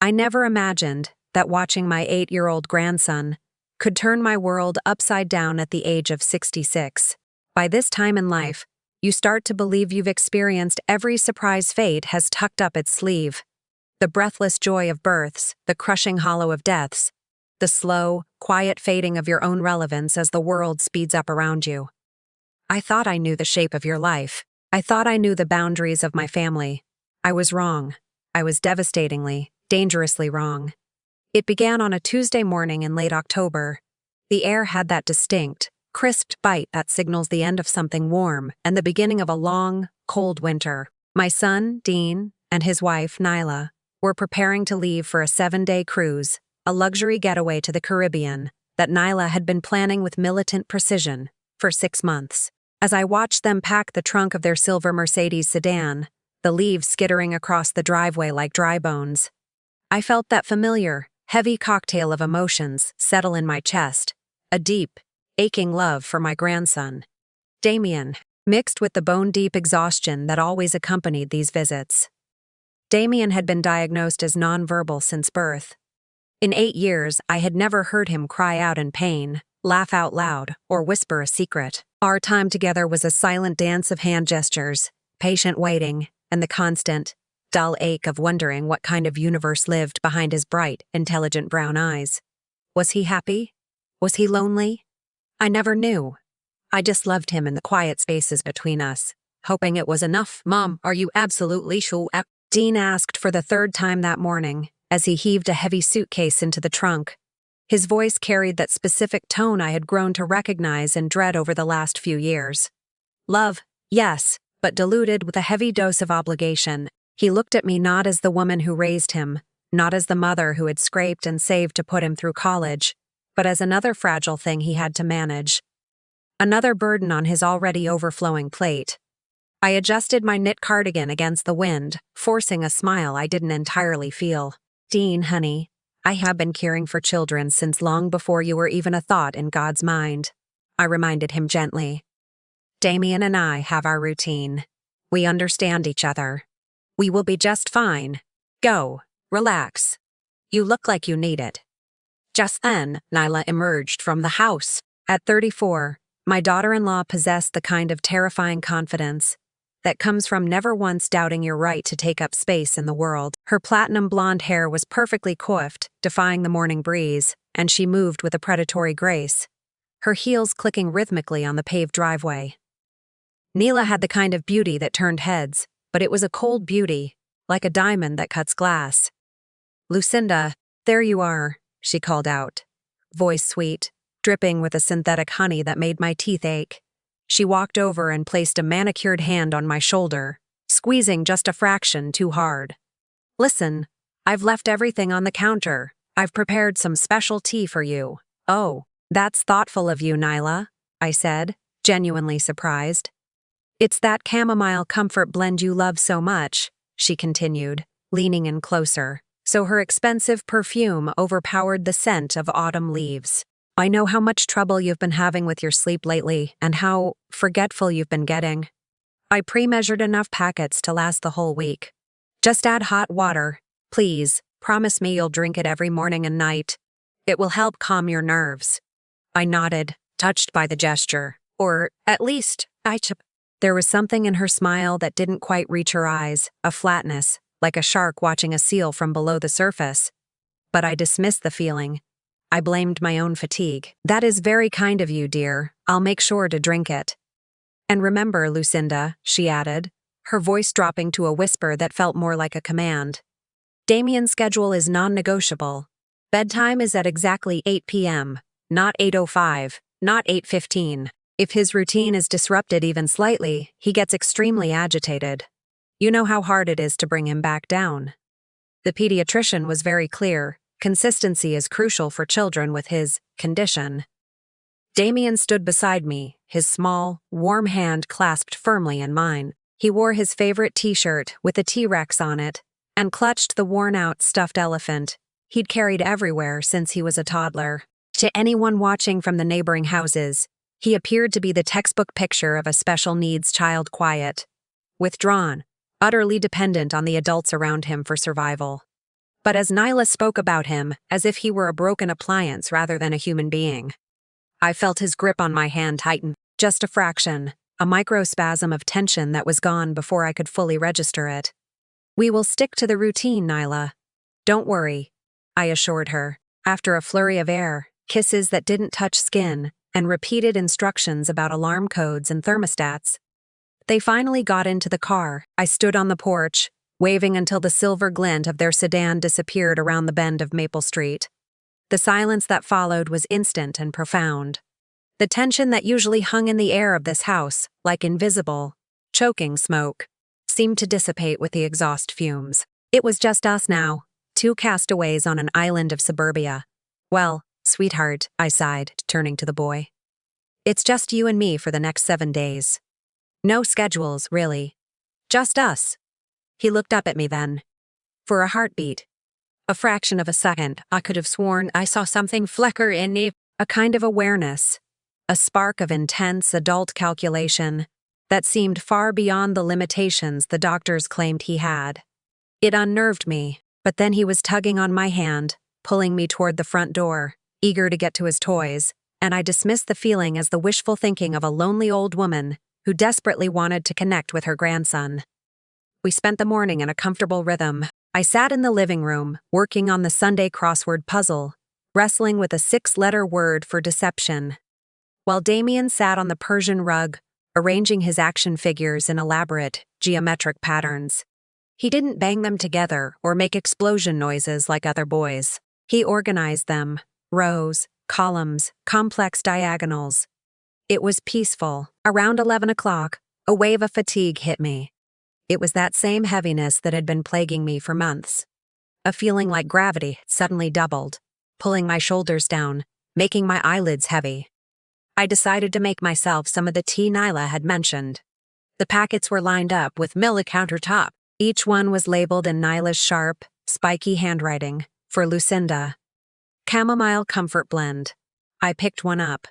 I never imagined that watching my 8-year-old grandson could turn my world upside down at the age of 66. By this time in life, you start to believe you've experienced every surprise fate has tucked up its sleeve. The breathless joy of births, the crushing hollow of deaths, the slow, quiet fading of your own relevance as the world speeds up around you. I thought I knew the shape of your life. I thought I knew the boundaries of my family. I was wrong. I was devastatingly, dangerously wrong. It began on a Tuesday morning in late October. The air had that distinct, crisp bite that signals the end of something warm and the beginning of a long, cold winter. My son, Dean, and his wife, Nyla, were preparing to leave for a 7-day cruise, a luxury getaway to the Caribbean that Nyla had been planning with militant precision for 6 months. As I watched them pack the trunk of their silver Mercedes sedan, the leaves skittering across the driveway like dry bones, I felt that familiar, heavy cocktail of emotions settle in my chest, a deep, aching love for my grandson, Damian, mixed with the bone-deep exhaustion that always accompanied these visits. Damian had been diagnosed as nonverbal since birth. In 8 years, I had never heard him cry out in pain, laugh out loud, or whisper a secret. Our time together was a silent dance of hand gestures, patient waiting, and the constant, dull ache of wondering what kind of universe lived behind his bright, intelligent brown eyes. Was he happy? Was he lonely? I never knew. I just loved him in the quiet spaces between us, hoping it was enough. "Mom, are you absolutely sure?" Dean asked for the 3rd time that morning, as he heaved a heavy suitcase into the trunk. His voice carried that specific tone I had grown to recognize and dread over the last few years. Love, yes, but diluted with a heavy dose of obligation. He looked at me not as the woman who raised him, not as the mother who had scraped and saved to put him through college, but as another fragile thing he had to manage. Another burden on his already overflowing plate. I adjusted my knit cardigan against the wind, forcing a smile I didn't entirely feel. "Dean, honey, I have been caring for children since long before you were even a thought in God's mind," I reminded him gently. "Damian and I have our routine. We understand each other. We will be just fine. Go, relax. You look like you need it." Just then, Nyla emerged from the house. At 34, my daughter-in-law possessed the kind of terrifying confidence that comes from never once doubting your right to take up space in the world. Her platinum blonde hair was perfectly coiffed, defying the morning breeze, and she moved with a predatory grace, her heels clicking rhythmically on the paved driveway. Nyla had the kind of beauty that turned heads, but it was a cold beauty, like a diamond that cuts glass. "Lucinda, there you are," she called out, voice sweet, dripping with a synthetic honey that made my teeth ache. She walked over and placed a manicured hand on my shoulder, squeezing just a fraction too hard. "Listen, I've left everything on the counter. I've prepared some special tea for you." "Oh, that's thoughtful of you, Nyla," I said, genuinely surprised. "It's that chamomile comfort blend you love so much," she continued, leaning in closer, so her expensive perfume overpowered the scent of autumn leaves. "I know how much trouble you've been having with your sleep lately and how forgetful you've been getting. I pre-measured enough packets to last the whole week. Just add hot water, please. Promise me you'll drink it every morning and night. It will help calm your nerves." I nodded, touched by the gesture. Or, at least, There was something in her smile that didn't quite reach her eyes, a flatness, like a shark watching a seal from below the surface. But I dismissed the feeling. I blamed my own fatigue. "That is very kind of you, dear. I'll make sure to drink it. And remember, Lucinda," she added, her voice dropping to a whisper that felt more like a command. "Damian's schedule is non-negotiable. Bedtime is at exactly 8 p.m., not 8:05, not 8:15. If his routine is disrupted even slightly, he gets extremely agitated. You know how hard it is to bring him back down." The pediatrician was very clear. Consistency is crucial for children with his condition. Damian stood beside me, his small, warm hand clasped firmly in mine. He wore his favorite t-shirt with a T-Rex on it and clutched the worn-out stuffed elephant he'd carried everywhere since he was a toddler. To anyone watching from the neighboring houses, he appeared to be the textbook picture of a special needs child, quiet, withdrawn, utterly dependent on the adults around him for survival. but as Nyla spoke about him as if he were a broken appliance rather than a human being. I felt his grip on my hand tighten, just a fraction, a microspasm of tension that was gone before I could fully register it. "We will stick to the routine, Nyla. Don't worry," I assured her, after a flurry of air, kisses that didn't touch skin, and repeated instructions about alarm codes and thermostats. They finally got into the car. I stood on the porch, waving until the silver glint of their sedan disappeared around the bend of Maple Street. The silence that followed was instant and profound. The tension that usually hung in the air of this house, like invisible, choking smoke, seemed to dissipate with the exhaust fumes. It was just us now, two castaways on an island of suburbia. "Well, sweetheart," I sighed, turning to the boy. "It's just you and me for the next 7 days. No schedules, really. Just us." He looked up at me then. For a heartbeat. A fraction of a second, I could have sworn I saw something flicker in me, a kind of awareness, a spark of intense adult calculation that seemed far beyond the limitations the doctors claimed he had. It unnerved me, but then he was tugging on my hand, pulling me toward the front door, eager to get to his toys, and I dismissed the feeling as the wishful thinking of a lonely old woman who desperately wanted to connect with her grandson. We spent the morning in a comfortable rhythm. I sat in the living room, working on the Sunday crossword puzzle, wrestling with a 6-letter word for deception, while Damian sat on the Persian rug, arranging his action figures in elaborate, geometric patterns. He didn't bang them together or make explosion noises like other boys. He organized them, rows, columns, complex diagonals. It was peaceful. Around 11 o'clock, a wave of fatigue hit me. It was that same heaviness that had been plaguing me for months. A feeling like gravity suddenly doubled, pulling my shoulders down, making my eyelids heavy. I decided to make myself some of the tea Nyla had mentioned. The packets were lined up with Milla countertop. Each one was labeled in Nyla's sharp, spiky handwriting, for Lucinda. Chamomile Comfort Blend. I picked one up.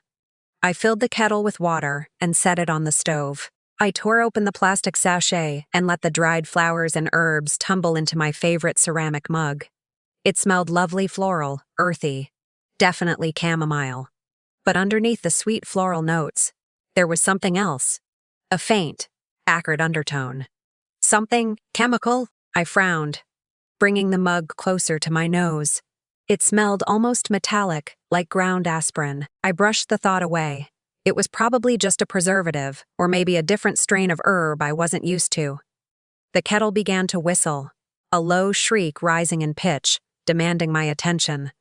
I filled the kettle with water and set it on the stove. I tore open the plastic sachet and let the dried flowers and herbs tumble into my favorite ceramic mug. It smelled lovely floral, earthy. Definitely chamomile. But underneath the sweet floral notes, there was something else. A faint, acrid undertone. "Something chemical?" I frowned, bringing the mug closer to my nose. It smelled almost metallic, like ground aspirin. I brushed the thought away. It was probably just a preservative, or maybe a different strain of herb I wasn't used to. The kettle began to whistle, a low shriek rising in pitch, demanding my attention.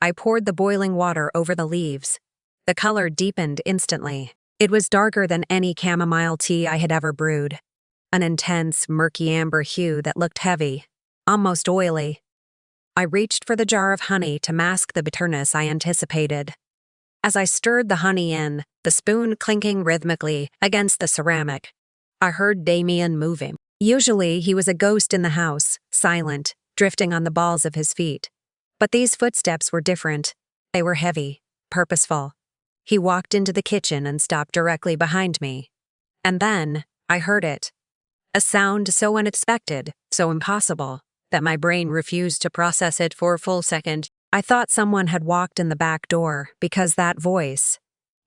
I poured the boiling water over the leaves. The color deepened instantly. It was darker than any chamomile tea I had ever brewed. An intense, murky amber hue that looked heavy, almost oily. I reached for the jar of honey to mask the bitterness I anticipated. As I stirred the honey in, the spoon clinking rhythmically against the ceramic, I heard Damian moving. Usually, he was a ghost in the house, silent, drifting on the balls of his feet. But these footsteps were different. They were heavy, purposeful. He walked into the kitchen and stopped directly behind me. And then, I heard it. A sound so unexpected, so impossible, that my brain refused to process it for a full second. I thought someone had walked in the back door because that voice,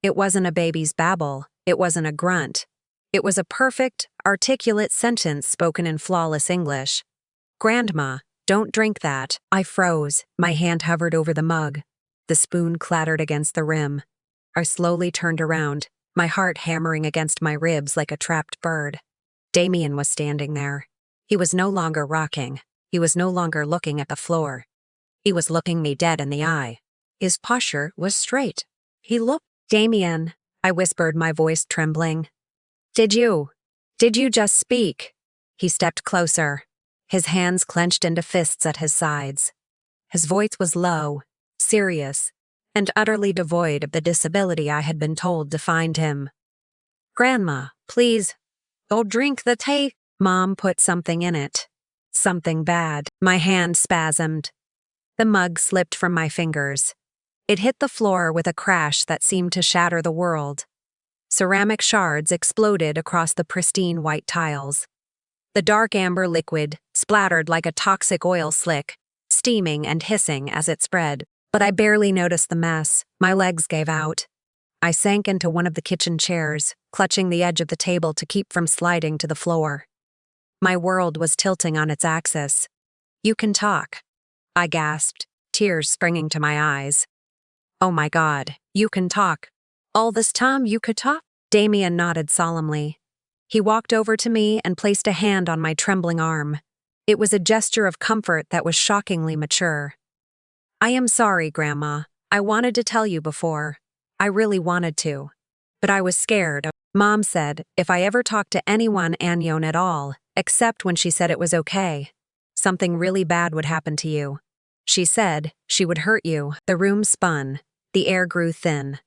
it wasn't a baby's babble, it wasn't a grunt. It was a perfect, articulate sentence spoken in flawless English. "Grandma, don't drink that." I froze. My hand hovered over the mug. The spoon clattered against the rim. I slowly turned around, my heart hammering against my ribs like a trapped bird. Damian was standing there. He was no longer rocking. He was no longer looking at the floor. He was looking me dead in the eye. His posture was straight. He looked. "Damian," I whispered, my voice trembling. Did you just speak?" He stepped closer, his hands clenched into fists at his sides. His voice was low, serious, and utterly devoid of the disability I had been told defined him. "Grandma, please, go drink the tea." Mom put something in it. Something bad. My hand spasmed. The mug slipped from my fingers. It hit the floor with a crash that seemed to shatter the world. Ceramic shards exploded across the pristine white tiles. The dark amber liquid splattered like a toxic oil slick, steaming and hissing as it spread. But I barely noticed the mess. My legs gave out. I sank into one of the kitchen chairs, clutching the edge of the table to keep from sliding to the floor. My world was tilting on its axis. "You can talk," I gasped, tears springing to my eyes. "Oh my God, you can talk. All this time you could talk?" Damian nodded solemnly. He walked over to me and placed a hand on my trembling arm. It was a gesture of comfort that was shockingly mature. "I am sorry, Grandma. I wanted to tell you before. I really wanted to. But I was scared. Mom said if I ever talked to anyone Anyon at all, except when she said it was okay, something really bad would happen to you. She said she would hurt you." The room spun. The air grew thin.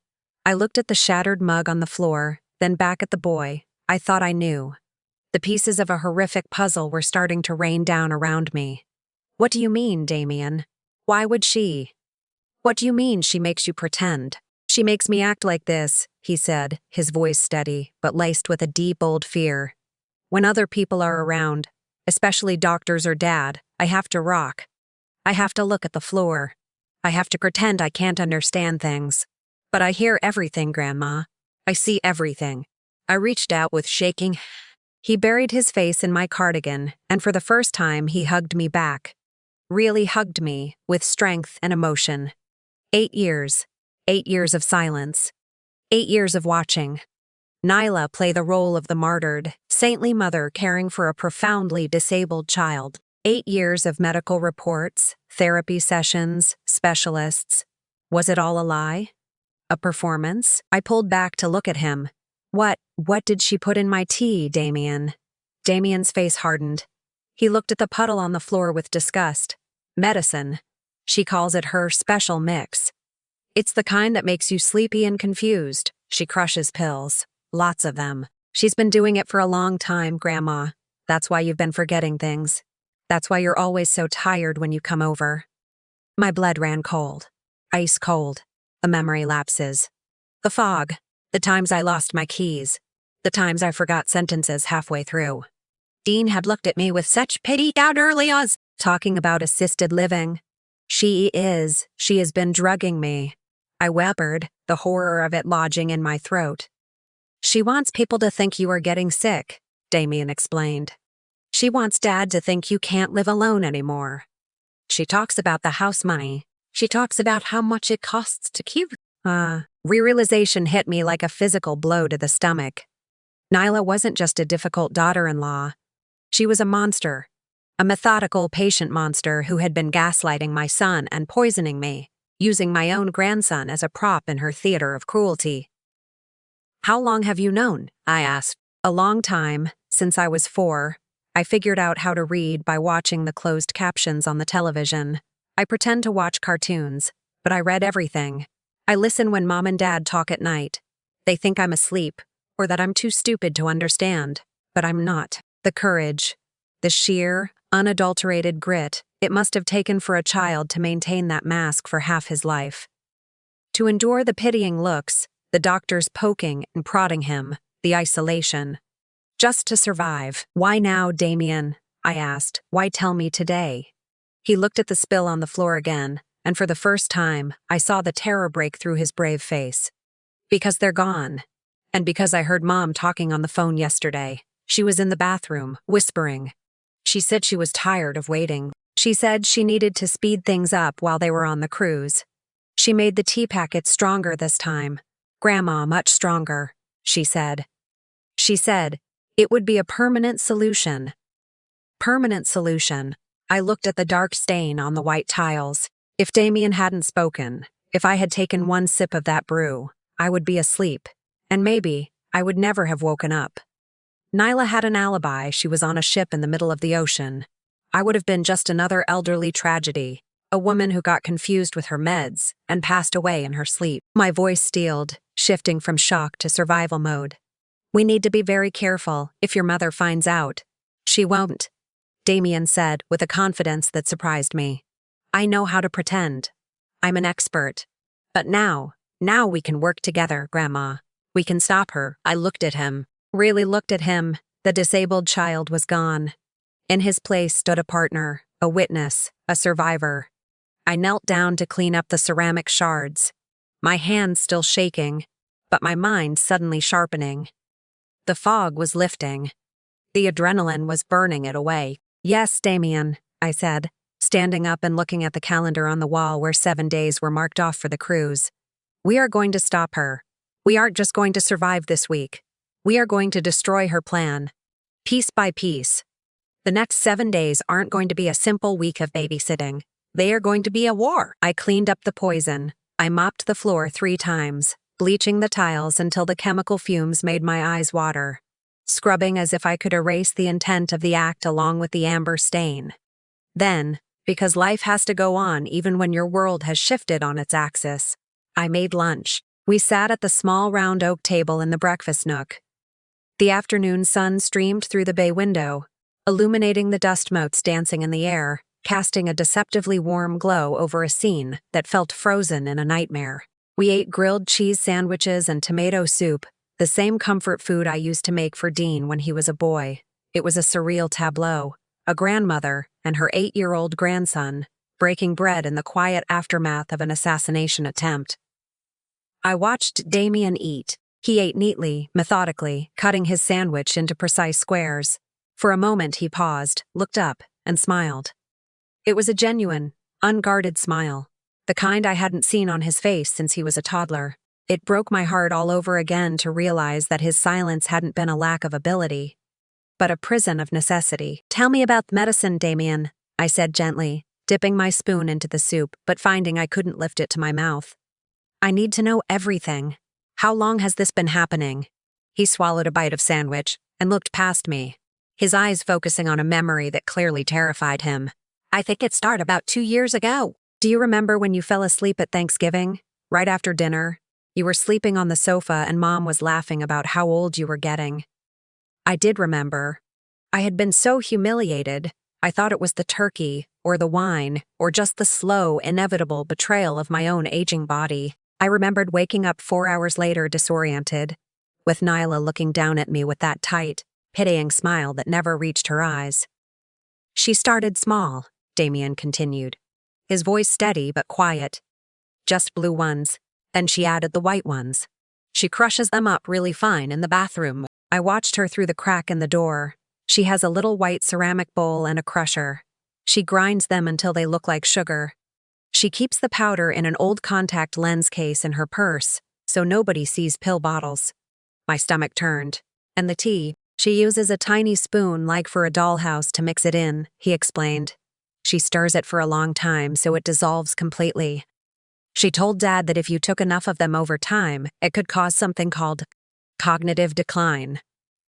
I looked at the shattered mug on the floor, then back at the boy. I thought I knew. The pieces of a horrific puzzle were starting to rain down around me. "What do you mean, Damian? Why would she? What do you mean she makes you pretend?" "She makes me act like this," he said, his voice steady, but laced with a deep old fear. "When other people are around, especially doctors or Dad, I have to rock. I have to look at the floor. I have to pretend I can't understand things. But I hear everything, Grandma. I see everything." I reached out with shaking. He buried his face in my cardigan, and for the first time he hugged me back. Really hugged me, with strength and emotion. 8 years. 8 years of silence. 8 years of watching Nyla play the role of the martyred, saintly mother caring for a profoundly disabled child. 8 years of medical reports, therapy sessions, specialists. Was it all a lie? A performance? I pulled back to look at him. What did she put in my tea, Damian?" Damian's face hardened. He looked at the puddle on the floor with disgust. "Medicine. She calls it her special mix. It's the kind that makes you sleepy and confused. She crushes pills. Lots of them. She's been doing it for a long time, Grandma. That's why you've been forgetting things. That's why you're always so tired when you come over." My blood ran cold. Ice cold. The memory lapses. The fog. The times I lost my keys. The times I forgot sentences halfway through. Dean had looked at me with such pity out early as talking about assisted living. She has been drugging me." I whimpered, the horror of it lodging in my throat. "She wants people to think you are getting sick," Damian explained. "She wants Dad to think you can't live alone anymore. She talks about the house money. She talks about how much it costs to keep." Realization hit me like a physical blow to the stomach. Nyla wasn't just a difficult daughter-in-law. She was a monster. A methodical patient monster who had been gaslighting my son and poisoning me, using my own grandson as a prop in her theater of cruelty. "How long have you known?" I asked. "A long time, since I was 4. I figured out how to read by watching the closed captions on the television. I pretend to watch cartoons, but I read everything. I listen when Mom and Dad talk at night. They think I'm asleep, or that I'm too stupid to understand, but I'm not. The courage, the sheer, unadulterated grit it must have taken for a child to maintain that mask for half his life. To endure the pitying looks, the doctors poking and prodding him, the isolation. Just to survive. "Why now, Damian?" I asked. "Why tell me today?" He looked at the spill on the floor again, and for the first time, I saw the terror break through his brave face. "Because they're gone. And because I heard Mom talking on the phone yesterday. She was in the bathroom, whispering. She said she was tired of waiting. She said she needed to speed things up while they were on the cruise. She made the tea packets stronger this time. Grandma, much stronger, she said. She said it would be a permanent solution." Permanent solution. I looked at the dark stain on the white tiles. If Damian hadn't spoken, if I had taken one sip of that brew, I would be asleep, and maybe I would never have woken up. Nyla had an alibi. She was on a ship in the middle of the ocean. I would have been just another elderly tragedy, a woman who got confused with her meds and passed away in her sleep. My voice steeled, shifting from shock to survival mode. "We need to be very careful if your mother finds out." "She won't," Damian said with a confidence that surprised me. "I know how to pretend. I'm an expert. But now we can work together, Grandma. We can stop her." I looked at him, really looked at him. The disabled child was gone. In his place stood a partner, a witness, a survivor. I knelt down to clean up the ceramic shards, my hands still shaking, but my mind suddenly sharpening. The fog was lifting. The adrenaline was burning it away. Yes, Damian, I said, standing up and looking at the calendar on the wall where 7 days were marked off for the cruise. We are going to stop her. We aren't just going to survive this week. We are going to destroy her plan. Piece by piece. The next 7 days aren't going to be a simple week of babysitting. They are going to be a war. I cleaned up the poison. I mopped the floor 3 times, bleaching the tiles until the chemical fumes made my eyes water, scrubbing as if I could erase the intent of the act along with the amber stain. Then, because life has to go on even when your world has shifted on its axis, I made lunch. We sat at the small round oak table in the breakfast nook. The afternoon sun streamed through the bay window, illuminating the dust motes dancing in the air, casting a deceptively warm glow over a scene that felt frozen in a nightmare. We ate grilled cheese sandwiches and tomato soup, the same comfort food I used to make for Dean when he was a boy. It was a surreal tableau, a grandmother and her 8-year-old grandson, breaking bread in the quiet aftermath of an assassination attempt. I watched Damian eat. He ate neatly, methodically, cutting his sandwich into precise squares. For a moment he paused, looked up, and smiled. It was a genuine, unguarded smile, the kind I hadn't seen on his face since he was a toddler. It broke my heart all over again to realize that his silence hadn't been a lack of ability, but a prison of necessity. Tell me about medicine, Damian, I said gently, dipping my spoon into the soup but finding I couldn't lift it to my mouth. I need to know everything. How long has this been happening? He swallowed a bite of sandwich and looked past me, his eyes focusing on a memory that clearly terrified him. I think it started about 2 years ago. Do you remember when you fell asleep at Thanksgiving, right after dinner? You were sleeping on the sofa and Mom was laughing about how old you were getting. I did remember. I had been so humiliated. I thought it was the turkey, or the wine, or just the slow, inevitable betrayal of my own aging body. I remembered waking up 4 hours later disoriented, with Nyla looking down at me with that tight, pitying smile that never reached her eyes. She started small, Damian continued, his voice steady but quiet. Just blue ones, then she added the white ones. She crushes them up really fine in the bathroom. I watched her through the crack in the door. She has a little white ceramic bowl and a crusher. She grinds them until they look like sugar. She keeps the powder in an old contact lens case in her purse, so nobody sees pill bottles. My stomach turned. And the tea, she uses a tiny spoon like for a dollhouse to mix it in, he explained. She stirs it for a long time so it dissolves completely. She told Dad that if you took enough of them over time, it could cause something called cognitive decline.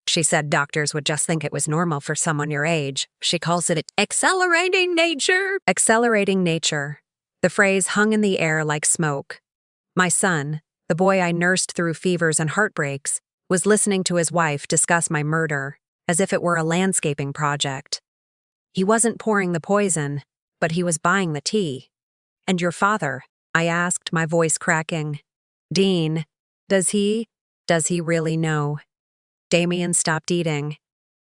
She said doctors would just think it was normal for someone your age. She calls it accelerating nature. Accelerating nature. The phrase hung in the air like smoke. My son, the boy I nursed through fevers and heartbreaks, was listening to his wife discuss my murder, as if it were a landscaping project. He wasn't pouring the poison, but he was buying the tea. And your father? I asked, my voice cracking. Dean, does he really know? Damian stopped eating.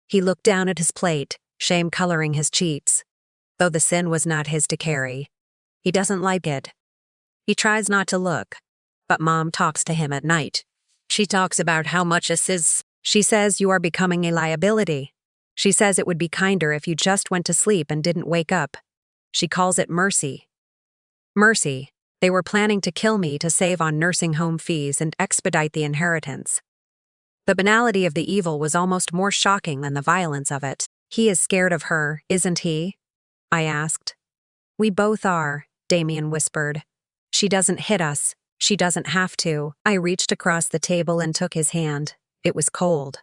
He looked down at his plate, shame coloring his cheeks. Though the sin was not his to carry. He doesn't like it. He tries not to look, but Mom talks to him at night. She talks about how much this is. She says you are becoming a liability. She says it would be kinder if you just went to sleep and didn't wake up. She calls it mercy. Mercy. They were planning to kill me to save on nursing home fees and expedite the inheritance. The banality of the evil was almost more shocking than the violence of it. He is scared of her, isn't he? I asked. We both are, Damian whispered. She doesn't hit us. She doesn't have to. I reached across the table and took his hand. It was cold.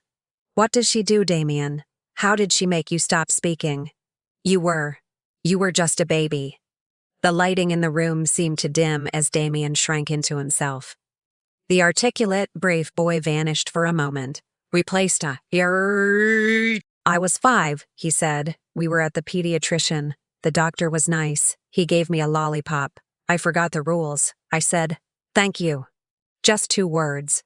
What does she do, Damian? How did she make you stop speaking? You were just a baby. The lighting in the room seemed to dim as Damian shrank into himself. The articulate, brave boy vanished for a moment, replaced a "Yerr." I was 5, he said. We were at the pediatrician. The doctor was nice. He gave me a lollipop. I forgot the rules. I said, "Thank you." Just 2 words.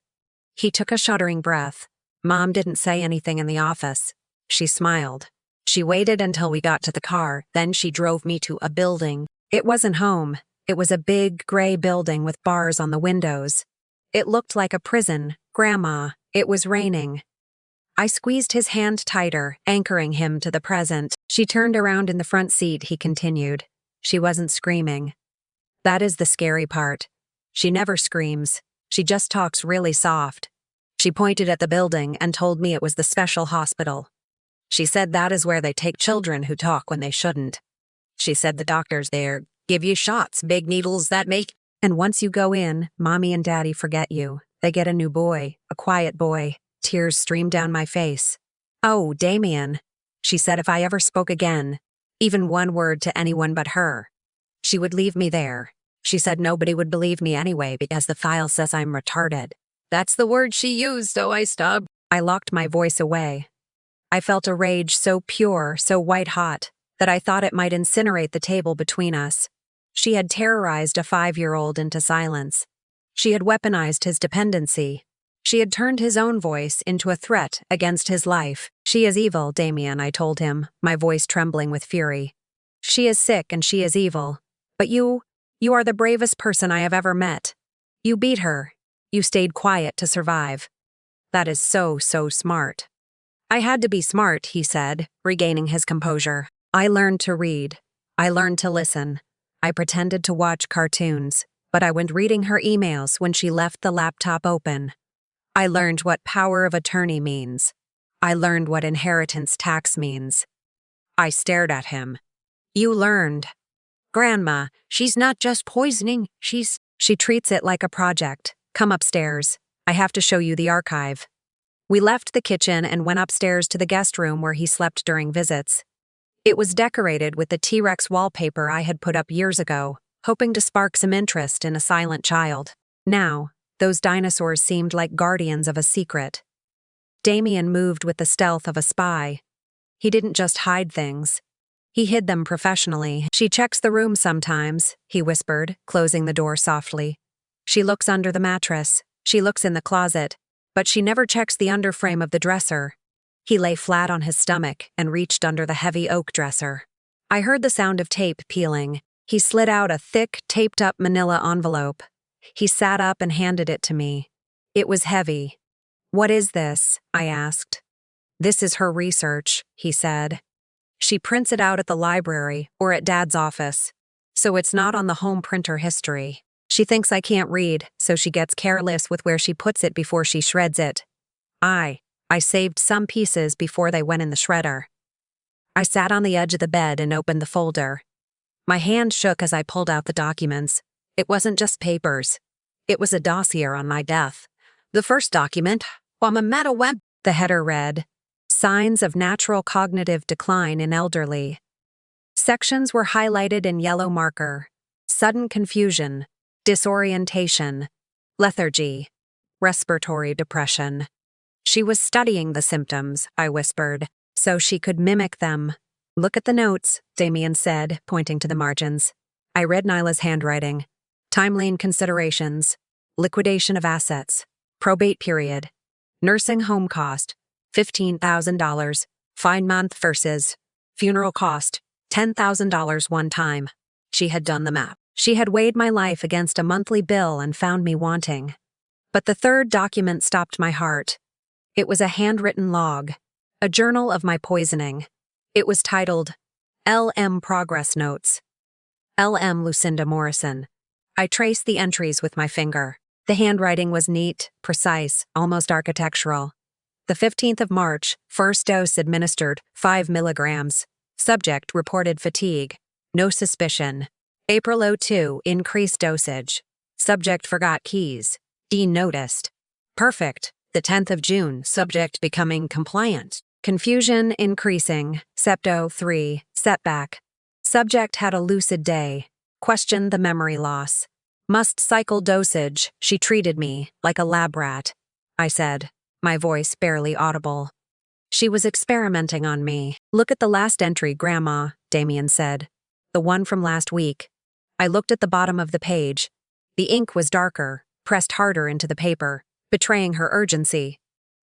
He took a shuddering breath. Mom didn't say anything in the office. She smiled. She waited until we got to the car, then she drove me to a building. It wasn't home. It was a big, gray building with bars on the windows. It looked like a prison. Grandma, it was raining. I squeezed his hand tighter, anchoring him to the present. She turned around in the front seat, he continued. She wasn't screaming. That is the scary part. She never screams. She just talks really soft. She pointed at the building and told me it was the special hospital. She said that is where they take children who talk when they shouldn't. She said the doctors there give you shots, big needles that make... And once you go in, Mommy and Daddy forget you. They get a new boy, a quiet boy. Tears streamed down my face. Oh, Damian. She said if I ever spoke again, even one word to anyone but her, she would leave me there. She said nobody would believe me anyway because the file says I'm retarded. That's the word she used, so I stopped. I locked my voice away. I felt a rage so pure, so white-hot, that I thought it might incinerate the table between us. She had terrorized a 5-year-old into silence. She had weaponized his dependency. She had turned his own voice into a threat against his life. She is evil, Damian, I told him, my voice trembling with fury. She is sick and she is evil. But you are the bravest person I have ever met. You beat her. You stayed quiet to survive. That is so smart. I had to be smart, he said, regaining his composure. I learned to read. I learned to listen. I pretended to watch cartoons, but I went reading her emails when she left the laptop open. I learned what power of attorney means. I learned what inheritance tax means. I stared at him. You learned. Grandma, she's not just poisoning, She treats it like a project. Come upstairs. I have to show you the archive. We left the kitchen and went upstairs to the guest room where he slept during visits. It was decorated with the T-Rex wallpaper I had put up years ago, hoping to spark some interest in a silent child. Now, those dinosaurs seemed like guardians of a secret. Damian moved with the stealth of a spy. He didn't just hide things. He hid them professionally. She checks the room sometimes, he whispered, closing the door softly. She looks under the mattress. She looks in the closet. But she never checks the underframe of the dresser. He lay flat on his stomach and reached under the heavy oak dresser. I heard the sound of tape peeling. He slid out a thick, taped-up manila envelope. He sat up and handed it to me. It was heavy. What is this? I asked. This is her research, he said. She prints it out at the library or at Dad's office, so it's not on the home printer history. She thinks I can't read, so she gets careless with where she puts it before she shreds it. I saved some pieces before they went in the shredder. I sat on the edge of the bed and opened the folder. My hand shook as I pulled out the documents. It wasn't just papers. It was a dossier on my death. The first document, the header read, Signs of Natural Cognitive Decline in Elderly. Sections were highlighted in yellow marker. Sudden confusion, disorientation, lethargy, respiratory depression. She was studying the symptoms, I whispered, so she could mimic them. Look at the notes, Damian said, pointing to the margins. I read Nyla's handwriting. Timeline considerations, liquidation of assets, probate period, nursing home cost, $15,000, fine month versus funeral cost, $10,000 one time. She had done the math. She had weighed my life against a monthly bill and found me wanting. But the third document stopped my heart. It was a handwritten log, a journal of my poisoning. It was titled, LM Progress Notes. LM Lucinda Morrison. I traced the entries with my finger. The handwriting was neat, precise, almost architectural. The 15th of March, first dose administered, 5 milligrams. Subject reported fatigue. No suspicion. April 02, increased dosage. Subject forgot keys. Dean noticed. Perfect. The 10th of June, subject becoming compliant. Confusion increasing. Septo 3, setback. Subject had a lucid day. Questioned the memory loss. Must cycle dosage. She treated me like a lab rat. I said, my voice barely audible. She was experimenting on me. Look at the last entry, Grandma, Damian said. The one from last week. I looked at the bottom of the page. The ink was darker, pressed harder into the paper, betraying her urgency.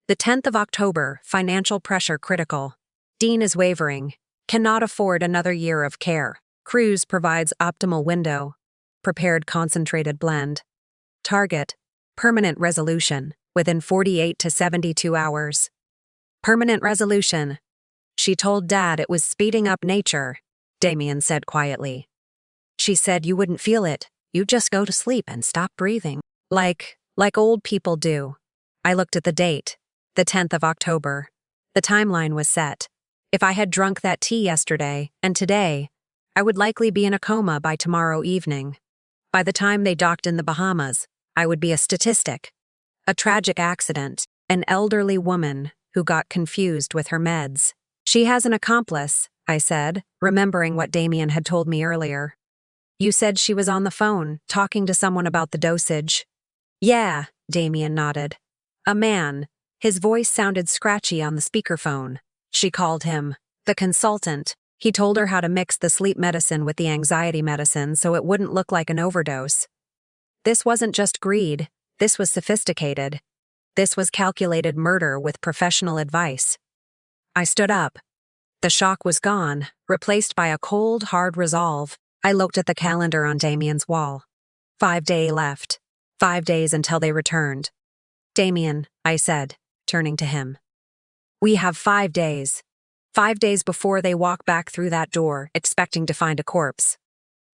The 10th of October, financial pressure critical. Dean is wavering. Cannot afford another year of care. Cruise provides optimal window. Prepared concentrated blend. Target. Permanent resolution. Within 48 to 72 hours. Permanent resolution. She told Dad it was speeding up nature, Damian said quietly. She said you wouldn't feel it. You just go to sleep and stop breathing. Like old people do. I looked at the date. The 10th of October. The timeline was set. If I had drunk that tea yesterday, and today, I would likely be in a coma by tomorrow evening. By the time they docked in the Bahamas, I would be a statistic. A tragic accident. An elderly woman who got confused with her meds. She has an accomplice, I said, remembering what Damian had told me earlier. You said she was on the phone, talking to someone about the dosage. Yeah, Damian nodded. A man. His voice sounded scratchy on the speakerphone. She called him the consultant. He told her how to mix the sleep medicine with the anxiety medicine so it wouldn't look like an overdose. This wasn't just greed. This was sophisticated. This was calculated murder with professional advice. I stood up. The shock was gone, replaced by a cold, hard resolve. I looked at the calendar on Damian's wall. 5 days left. 5 days until they returned. Damian, I said, turning to him. We have 5 days. 5 days before they walk back through that door, expecting to find a corpse.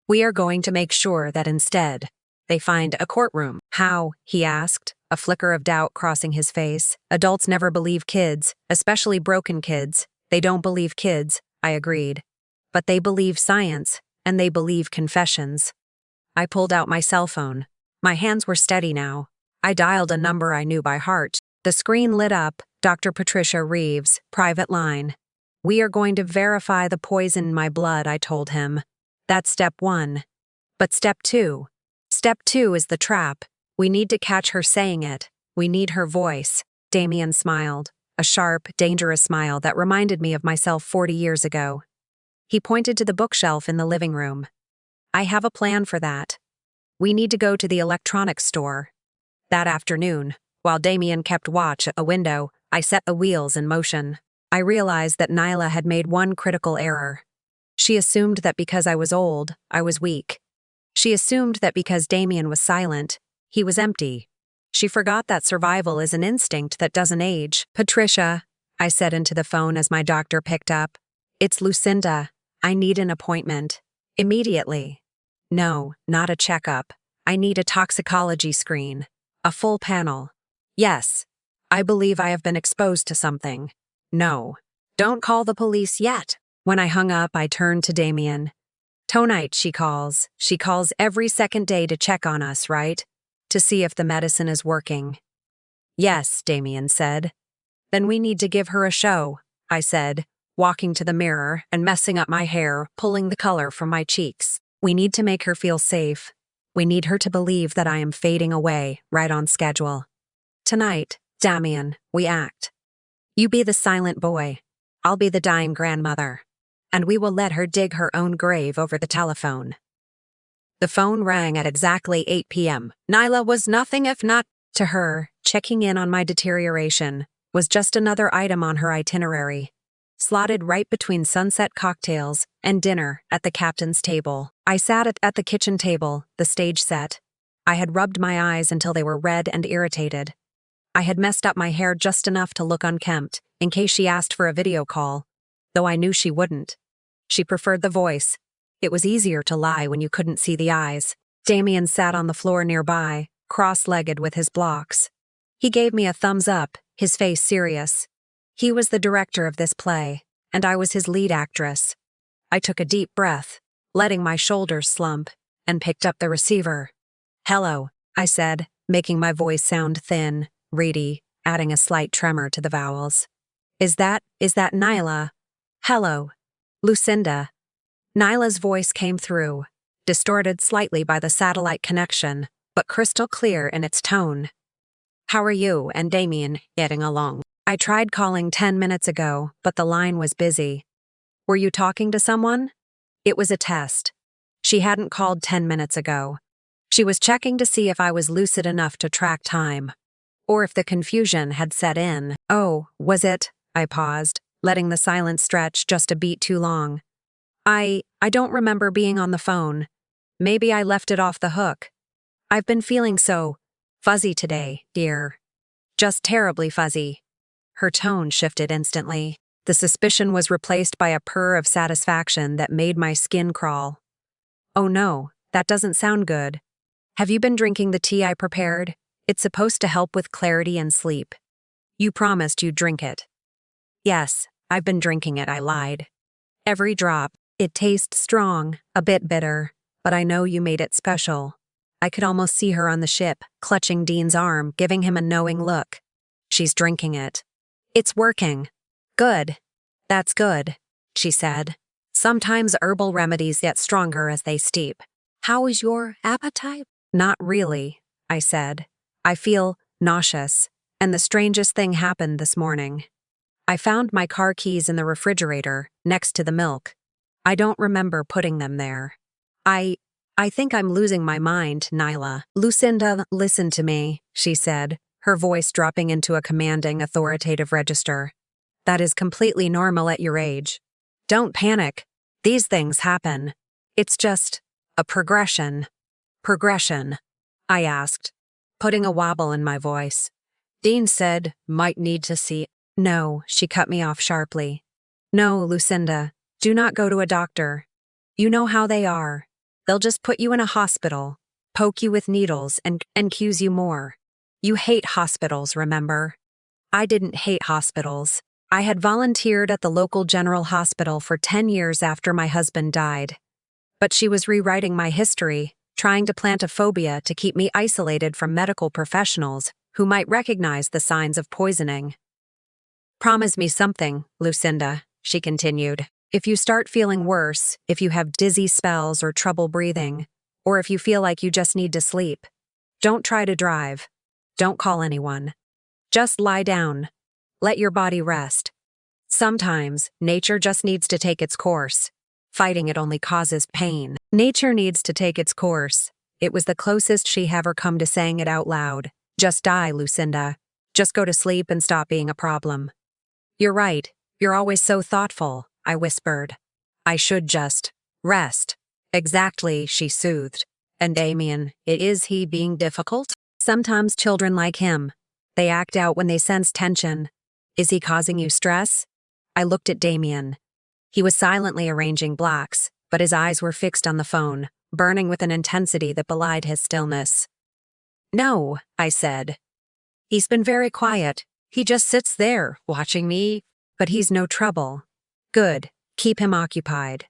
We are going to make sure that instead, they find a courtroom. How? He asked, a flicker of doubt crossing his face. Adults never believe kids, especially broken kids. They don't believe kids, I agreed. But they believe science, and they believe confessions. I pulled out my cell phone. My hands were steady now. I dialed a number I knew by heart. The screen lit up. Dr. Patricia Reeves, private line. We are going to verify the poison in my blood, I told him. That's step 1. But step 2. Step 2 is the trap. We need to catch her saying it. We need her voice. Damian smiled. A sharp, dangerous smile that reminded me of myself 40 years ago. He pointed to the bookshelf in the living room. I have a plan for that. We need to go to the electronics store. That afternoon, while Damian kept watch at a window, I set the wheels in motion. I realized that Nyla had made one critical error. She assumed that because I was old, I was weak. She assumed that because Damian was silent, he was empty. She forgot that survival is an instinct that doesn't age. Patricia, I said into the phone as my doctor picked up. It's Lucinda. I need an appointment. Immediately. No, not a checkup. I need a toxicology screen. A full panel. Yes. I believe I have been exposed to something. No. Don't call the police yet. When I hung up, I turned to Damian. Tonite, she calls. She calls every second day to check on us, right? To see if the medicine is working. Yes, Damian said. Then we need to give her a show, I said, walking to the mirror and messing up my hair, pulling the color from my cheeks. We need to make her feel safe. We need her to believe that I am fading away, right on schedule. Tonight, Damian, we act. You be the silent boy. I'll be the dying grandmother. And we will let her dig her own grave over the telephone. The phone rang at exactly 8 p.m. Nyla was nothing if not, to her, checking in on my deterioration was just another item on her itinerary, slotted right between sunset cocktails and dinner at the captain's table. I sat at the kitchen table, the stage set. I had rubbed my eyes until they were red and irritated. I had messed up my hair just enough to look unkempt, in case she asked for a video call, though I knew she wouldn't. She preferred the voice. It was easier to lie when you couldn't see the eyes. Damian sat on the floor nearby, cross-legged with his blocks. He gave me a thumbs up, his face serious. He was the director of this play, and I was his lead actress. I took a deep breath, letting my shoulders slump, and picked up the receiver. Hello, I said, making my voice sound thin, reedy, adding a slight tremor to the vowels. Is that Nyla? Hello. Lucinda. Nyla's voice came through, distorted slightly by the satellite connection, but crystal clear in its tone. How are you and Damian getting along? I tried calling 10 minutes ago, but the line was busy. Were you talking to someone? It was a test. She hadn't called 10 minutes ago. She was checking to see if I was lucid enough to track time. Or if the confusion had set in. Oh, was it? I paused. letting the silence stretch just a beat too long. I don't remember being on the phone. Maybe I left it off the hook. I've been feeling so fuzzy today, dear. Just terribly fuzzy. Her tone shifted instantly. The suspicion was replaced by a purr of satisfaction that made my skin crawl. Oh no, that doesn't sound good. Have you been drinking the tea I prepared? It's supposed to help with clarity and sleep. You promised you'd drink it. Yes, I've been drinking it, I lied. Every drop. It tastes strong, a bit bitter, but I know you made it special. I could almost see her on the ship, clutching Dean's arm, giving him a knowing look. She's drinking it. It's working. Good. That's good, she said. Sometimes herbal remedies get stronger as they steep. How is your appetite? Not really, I said. I feel nauseous, and the strangest thing happened this morning. I found my car keys in the refrigerator, next to the milk. I don't remember putting them there. I think I'm losing my mind, Nyla. Lucinda, listen to me, she said, her voice dropping into a commanding, authoritative register. That is completely normal at your age. Don't panic. These things happen. It's just a progression. Progression? I asked, putting a wobble in my voice. Dean said, might need to see. No, she cut me off sharply. No, Lucinda, do not go to a doctor. You know how they are. They'll just put you in a hospital, poke you with needles, and accuse you more. You hate hospitals, remember? I didn't hate hospitals. I had volunteered at the local general hospital for 10 years after my husband died. But she was rewriting my history, trying to plant a phobia to keep me isolated from medical professionals who might recognize the signs of poisoning. Promise me something, Lucinda, she continued. If you start feeling worse, if you have dizzy spells or trouble breathing, or if you feel like you just need to sleep, don't try to drive. Don't call anyone. Just lie down. Let your body rest. Sometimes, nature just needs to take its course. Fighting it only causes pain. Nature needs to take its course. It was the closest she ever come to saying it out loud. Just die, Lucinda. Just go to sleep and stop being a problem. You're right. You're always so thoughtful, I whispered. I should just rest. Exactly, she soothed. And Damian, is he being difficult? Sometimes children like him. They act out when they sense tension. Is he causing you stress? I looked at Damian. He was silently arranging blocks, but his eyes were fixed on the phone, burning with an intensity that belied his stillness. No, I said. He's been very quiet. He just sits there, watching me, but he's no trouble. Good, keep him occupied.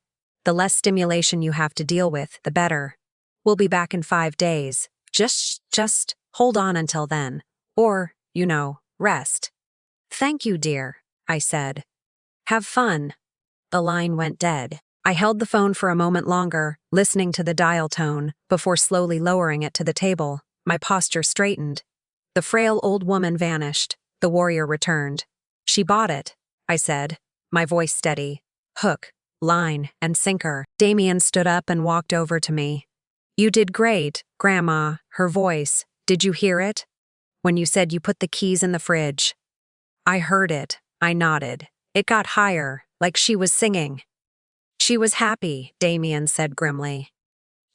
The less stimulation you have to deal with, the better. We'll be back in 5 days. Just hold on until then. Or, rest. Thank you, dear, I said. Have fun. The line went dead. I held the phone for a moment longer, listening to the dial tone, before slowly lowering it to the table. My posture straightened. The frail old woman vanished. The warrior returned. She bought it, I said, my voice steady. Hook, line, and sinker. Damian stood up and walked over to me. You did great, Grandma, her voice. Did you hear it? When you said you put the keys in the fridge. I heard it. I nodded. It got higher, like she was singing. She was happy, Damian said grimly.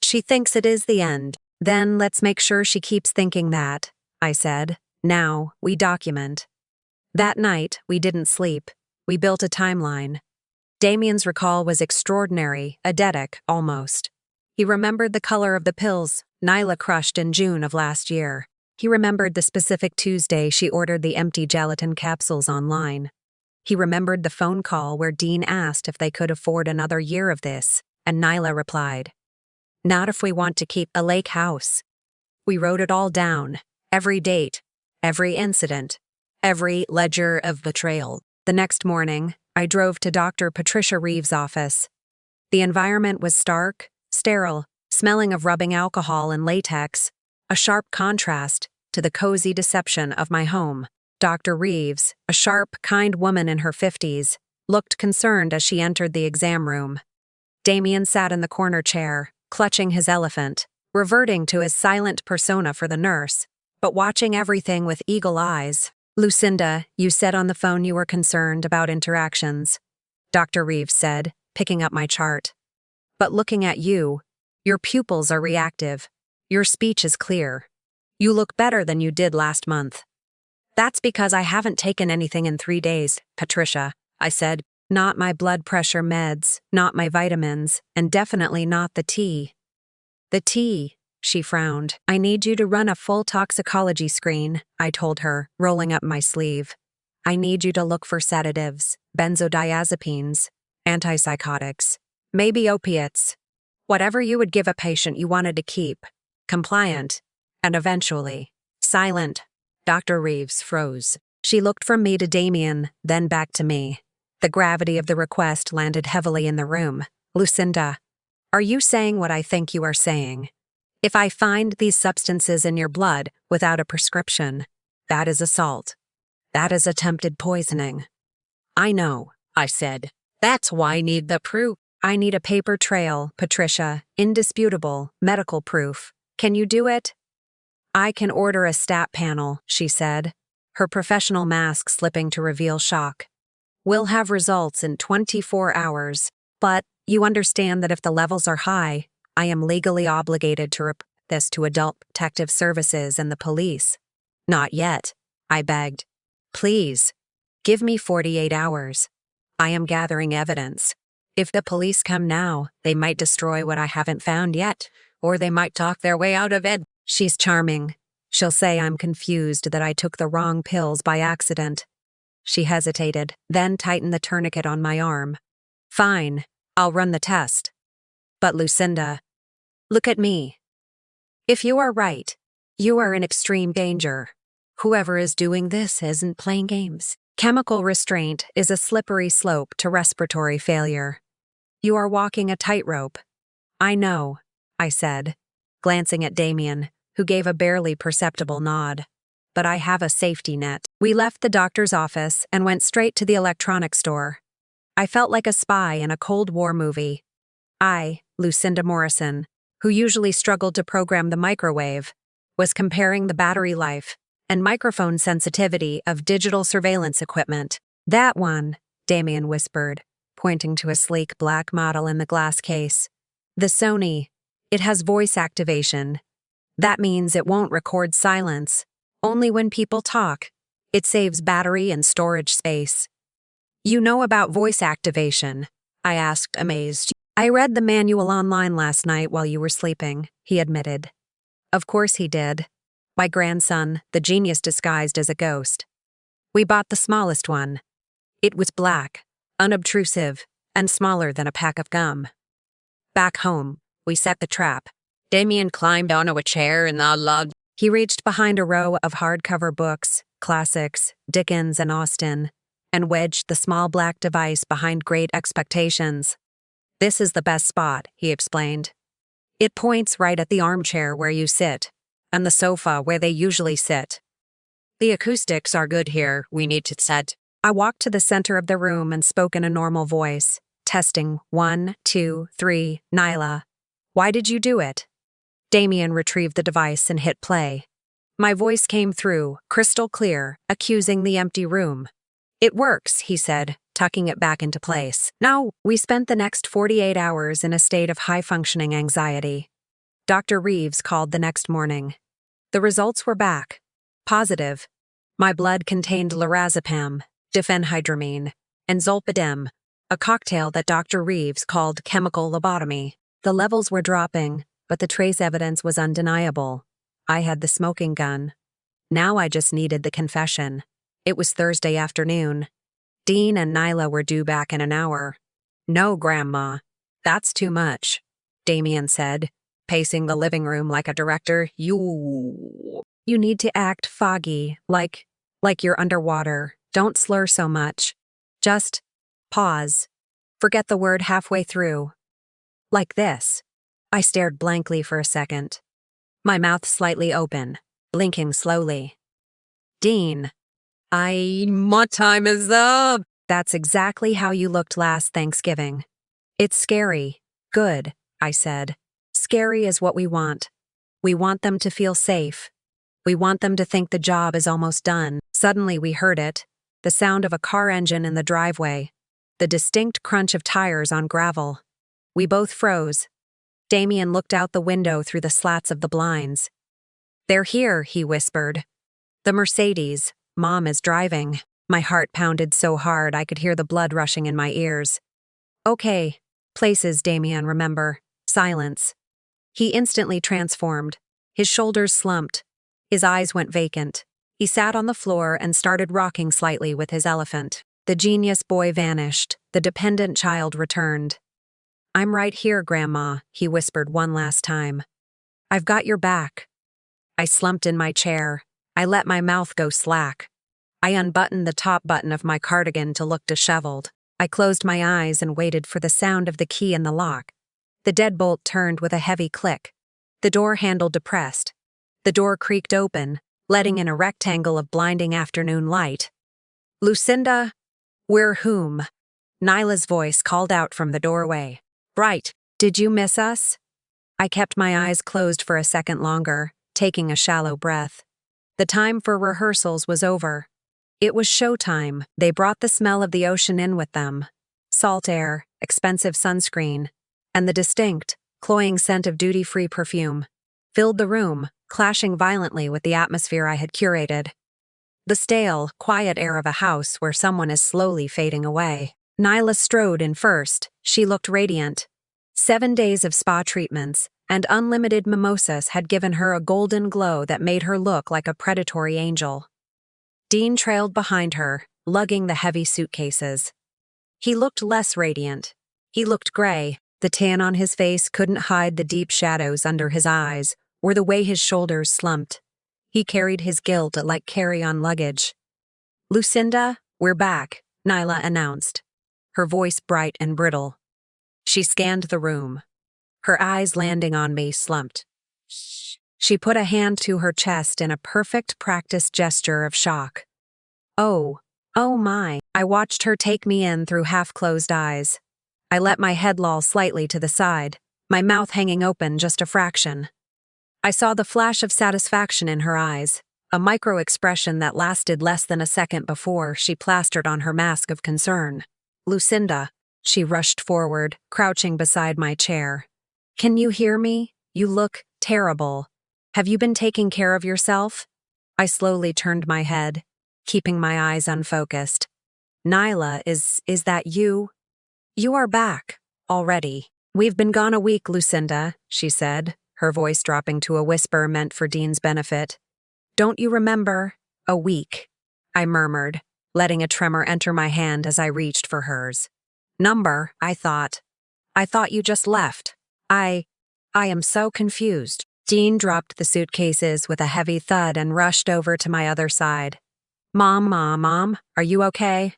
She thinks it is the end. Then let's make sure she keeps thinking that, I said. Now, we document. That night, we didn't sleep. We built a timeline. Damian's recall was extraordinary, eidetic, almost. He remembered the color of the pills Nyla crushed in June of last year. He remembered the specific Tuesday she ordered the empty gelatin capsules online. He remembered the phone call where Dean asked if they could afford another year of this, and Nyla replied, "Not if we want to keep a lake house." We wrote it all down, every date, every incident, every ledger of betrayal. The next morning, I drove to Dr. Patricia Reeves' office. The environment was stark, sterile, smelling of rubbing alcohol and latex, a sharp contrast to the cozy deception of my home. Dr. Reeves, a sharp, kind woman in her 50s, looked concerned as she entered the exam room. Damian sat in the corner chair, clutching his elephant, reverting to his silent persona for the nurse, but watching everything with eagle eyes. Lucinda, you said on the phone you were concerned about interactions, Dr. Reeves said, picking up my chart. But looking at you, your pupils are reactive. Your speech is clear. You look better than you did last month. That's because I haven't taken anything in 3 days, Patricia, I said. Not my blood pressure meds, not my vitamins, and definitely not the tea. The tea, she frowned. I need you to run a full toxicology screen, I told her, rolling up my sleeve. I need you to look for sedatives, benzodiazepines, antipsychotics, maybe opiates. Whatever you would give a patient you wanted to keep. Compliant. And eventually, silent. Dr. Reeves froze. She looked from me to Damian, then back to me. The gravity of the request landed heavily in the room. Lucinda, are you saying what I think you are saying? If I find these substances in your blood without a prescription, that is assault. That is attempted poisoning. I know, I said. That's why I need the proof. I need a paper trail, Patricia, indisputable, medical proof. Can you do it? I can order a stat panel, she said, her professional mask slipping to reveal shock. We'll have results in 24 hours, but you understand that if the levels are high, I am legally obligated to report this to Adult Protective Services and the police. Not yet, I begged. Please, give me 48 hours. I am gathering evidence. If the police come now, they might destroy what I haven't found yet, or they might talk their way out of it. She's charming. She'll say I'm confused that I took the wrong pills by accident. She hesitated, then tightened the tourniquet on my arm. Fine, I'll run the test. But Lucinda, look at me. If you are right, you are in extreme danger. Whoever is doing this isn't playing games. Chemical restraint is a slippery slope to respiratory failure. You are walking a tightrope. I know, I said, glancing at Damian, who gave a barely perceptible nod. But I have a safety net. We left the doctor's office and went straight to the electronics store. I felt like a spy in a Cold War movie. I, Lucinda Morrison, who usually struggled to program the microwave, was comparing the battery life and microphone sensitivity of digital surveillance equipment. That one, Damian whispered, pointing to a sleek black model in the glass case. The Sony. It has voice activation. That means it won't record silence. Only when people talk. It saves battery and storage space. You know about voice activation? I asked, amazed. I read the manual online last night while you were sleeping, he admitted. Of course he did. My grandson, the genius disguised as a ghost. We bought the smallest one. It was black, unobtrusive, and smaller than a pack of gum. Back home, we set the trap. Damian climbed onto a chair in the log. He reached behind a row of hardcover books, classics, Dickens and Austen, and wedged the small black device behind Great Expectations. This is the best spot, he explained. It points right at the armchair where you sit, and the sofa where they usually sit. The acoustics are good here, we need to set. I walked to the center of the room and spoke in a normal voice, testing 1, 2, 3, Nyla. Why did you do it? Damian retrieved the device and hit play. My voice came through, crystal clear, accusing the empty room. It works, he said, tucking it back into place. Now, we spent the next 48 hours in a state of high-functioning anxiety. Dr. Reeves called the next morning. The results were back. Positive. My blood contained lorazepam, diphenhydramine, and zolpidem, a cocktail that Dr. Reeves called chemical lobotomy. The levels were dropping, but the trace evidence was undeniable. I had the smoking gun. Now I just needed the confession. It was Thursday afternoon. Dean and Nyla were due back in an hour. No, Grandma. That's too much, Damian said, pacing the living room like a director. You need to act foggy, like you're underwater. Don't slur so much. Just pause. Forget the word halfway through. Like this. I stared blankly for a second. My mouth slightly open, blinking slowly. Dean. My time is up. That's exactly how you looked last Thanksgiving. It's scary. Good, I said. Scary is what we want. We want them to feel safe. We want them to think the job is almost done. Suddenly we heard it, the sound of a car engine in the driveway, the distinct crunch of tires on gravel. We both froze. Damian looked out the window through the slats of the blinds. "They're here," he whispered. "The Mercedes. Mom is driving." My heart pounded so hard I could hear the blood rushing in my ears. "Okay. Places, Damian, remember. Silence." He instantly transformed. His shoulders slumped. His eyes went vacant. He sat on the floor and started rocking slightly with his elephant. The genius boy vanished. The dependent child returned. "I'm right here, Grandma," he whispered one last time. "I've got your back." I slumped in my chair. I let my mouth go slack. I unbuttoned the top button of my cardigan to look disheveled. I closed my eyes and waited for the sound of the key in the lock. The deadbolt turned with a heavy click. The door handle depressed. The door creaked open, letting in a rectangle of blinding afternoon light. "Lucinda, we're home," Nyla's voice called out from the doorway. "Right, did you miss us?" I kept my eyes closed for a second longer, taking a shallow breath. The time for rehearsals was over. It was showtime. They brought the smell of the ocean in with them. Salt air, expensive sunscreen, and the distinct, cloying scent of duty-free perfume filled the room, clashing violently with the atmosphere I had curated. The stale, quiet air of a house where someone is slowly fading away. Nyla strode in first. She looked radiant. 7 days of spa treatments and unlimited mimosas had given her a golden glow that made her look like a predatory angel. Dean trailed behind her, lugging the heavy suitcases. He looked less radiant. He looked gray. The tan on his face couldn't hide the deep shadows under his eyes, or the way his shoulders slumped. He carried his guilt like carry-on luggage. "Lucinda, we're back," Nyla announced, her voice bright and brittle. She scanned the room. Her eyes landing on me slumped. "Shh." She put a hand to her chest in a perfect practiced gesture of shock. Oh my. I watched her take me in through half-closed eyes. I let my head loll slightly to the side, my mouth hanging open just a fraction. I saw the flash of satisfaction in her eyes, a micro-expression that lasted less than a second before she plastered on her mask of concern. "Lucinda," she rushed forward, crouching beside my chair. "Can you hear me? You look terrible. Have you been taking care of yourself?" I slowly turned my head, keeping my eyes unfocused. "Nyla, is that you?" "You are back. Already. We've been gone a week, Lucinda," she said, her voice dropping to a whisper meant for Dean's benefit. "Don't you remember? A week," I murmured, letting a tremor enter my hand as I reached for hers. "Number, I thought. I thought you just left. I am so confused." Dean dropped the suitcases with a heavy thud and rushed over to my other side. Mom, are you okay?"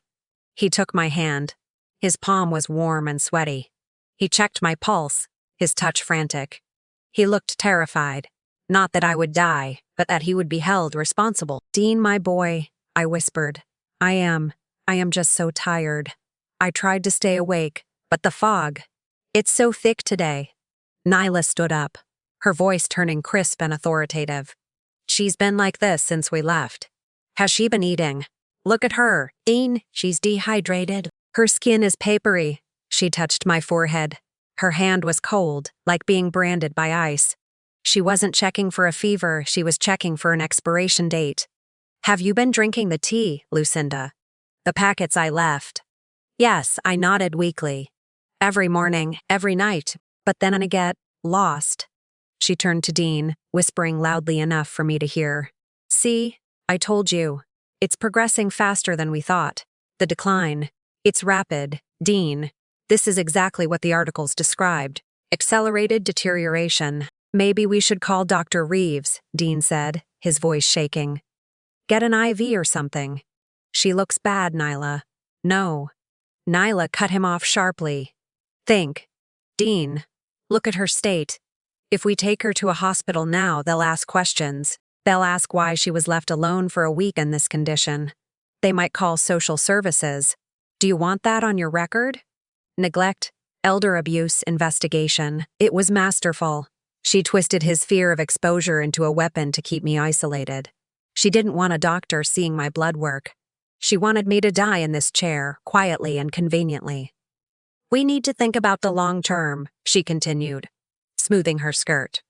He took my hand. His palm was warm and sweaty. He checked my pulse, his touch frantic. He looked terrified. Not that I would die, but that he would be held responsible. "Dean, my boy," I whispered. I am just so tired. I tried to stay awake, but the fog. It's so thick today." Nyla stood up, her voice turning crisp and authoritative. "She's been like this since we left. Has she been eating? Look at her. Dean, she's dehydrated. Her skin is papery." She touched my forehead. Her hand was cold, like being branded by ice. She wasn't checking for a fever, she was checking for an expiration date. "Have you been drinking the tea, Lucinda?" "The packets I left." Yes, I nodded weakly. "Every morning, every night, but then I get lost." She turned to Dean, whispering loudly enough for me to hear. "See, I told you. It's progressing faster than we thought. The decline. It's rapid, Dean. This is exactly what the articles described. Accelerated deterioration. Maybe we should call Dr. Reeves," Dean said, his voice shaking. "Get an IV or something." "She looks bad, Nyla." "No." Nyla cut him off sharply. "Think. Dean. Look at her state. If we take her to a hospital now, they'll ask questions. They'll ask why she was left alone for a week in this condition. They might call social services. Do you want that on your record?" "Neglect, elder abuse investigation." It was masterful. She twisted his fear of exposure into a weapon to keep me isolated. She didn't want a doctor seeing my blood work. She wanted me to die in this chair, quietly and conveniently. We need to think about the long term, she continued, smoothing her skirt.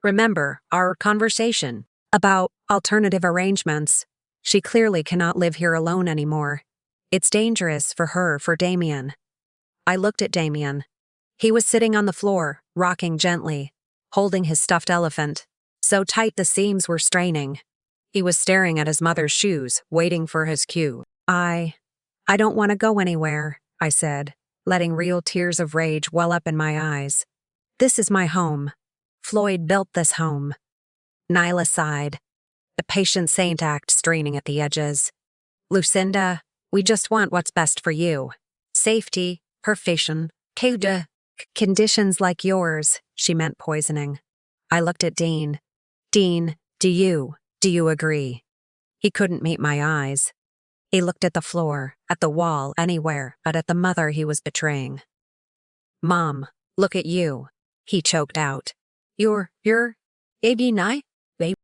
Remember our conversation about alternative arrangements. She clearly cannot live here alone anymore. It's dangerous for her, for Damian. I looked at Damian. He was sitting on the floor, rocking gently, holding his stuffed elephant, so tight the seams were straining. He was staring at his mother's shoes, waiting for his cue. I don't want to go anywhere, I said, letting real tears of rage well up in my eyes. This is my home. Floyd built this home. Nyla sighed, the patient saint act straining at the edges. Lucinda, we just want what's best for you. Safety, perfection, conditions like yours, she meant poisoning. I looked at Dean. Dean, do you agree? He couldn't meet my eyes. He looked at the floor, at the wall, anywhere but at the mother he was betraying. Mom, look at you, he choked out. You're baby night?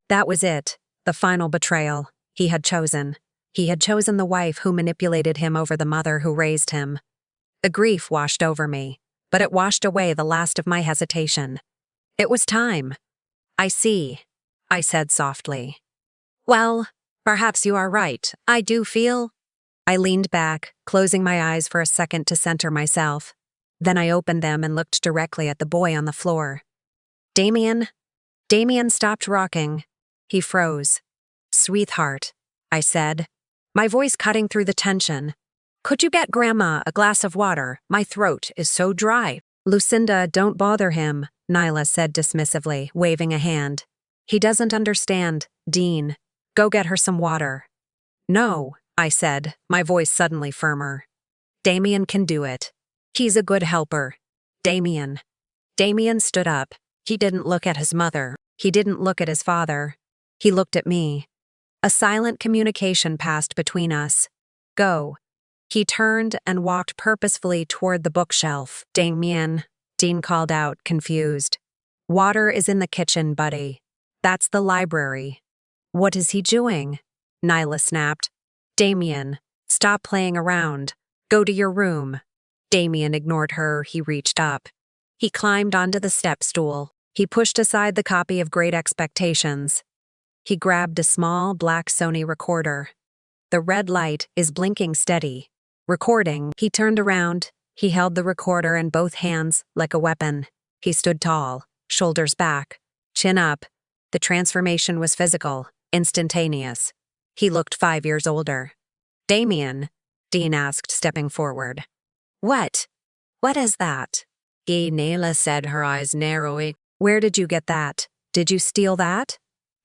That was it, the final betrayal. He had chosen. He had chosen the wife who manipulated him over the mother who raised him. The grief washed over me, but it washed away the last of my hesitation. It was time. I see, I said softly. Well, perhaps you are right. I do feel. I leaned back, closing my eyes for a second to center myself. Then I opened them and looked directly at the boy on the floor. Damian stopped rocking. He froze. Sweetheart, I said, my voice cutting through the tension. Could you get Grandma a glass of water? My throat is so dry. Lucinda, don't bother him, Nyla said dismissively, waving a hand. He doesn't understand, Dean. Go get her some water. No, I said, my voice suddenly firmer. Damian can do it. He's a good helper. Damian. Damian stood up. He didn't look at his mother. He didn't look at his father. He looked at me. A silent communication passed between us. Go. He turned and walked purposefully toward the bookshelf. Damian, Dean called out, confused. Water is in the kitchen, buddy. That's the library. What is he doing? Nyla snapped. Damian, stop playing around. Go to your room. Damian ignored her. He reached up. He climbed onto the step stool. He pushed aside the copy of Great Expectations. He grabbed a small black Sony recorder. The red light is blinking steady. Recording. He turned around. He held the recorder in both hands like a weapon. He stood tall, shoulders back, chin up. The transformation was physical, instantaneous. He looked 5 years older. Damian, Dean asked, stepping forward. What? What is that? Nyla said, her eyes narrowing. Where did you get that? Did you steal that?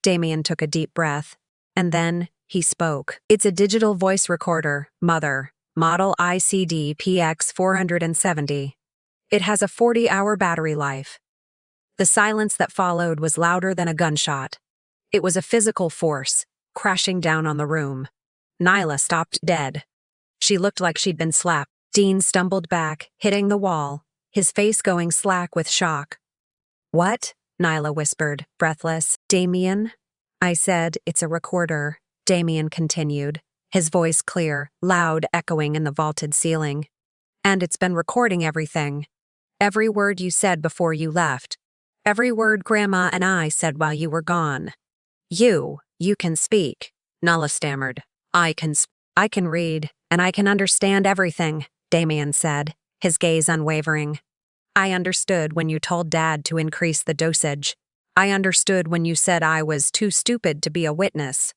Damian took a deep breath. And then, he spoke. It's a digital voice recorder, Mother. Model ICD PX 470. It has a 40-hour battery life. The silence that followed was louder than a gunshot. It was a physical force, crashing down on the room. Nyla stopped dead. She looked like she'd been slapped. Dean stumbled back, hitting the wall, his face going slack with shock. What? Nyla whispered, breathless. Damian? I said, it's a recorder. Damian continued, his voice clear, loud, echoing in the vaulted ceiling. And it's been recording everything. Every word you said before you left. Every word Grandma and I said while you were gone. You can speak, Nyla stammered. I can read, and I can understand everything, Damian said, his gaze unwavering. I understood when you told Dad to increase the dosage. I understood when you said I was too stupid to be a witness.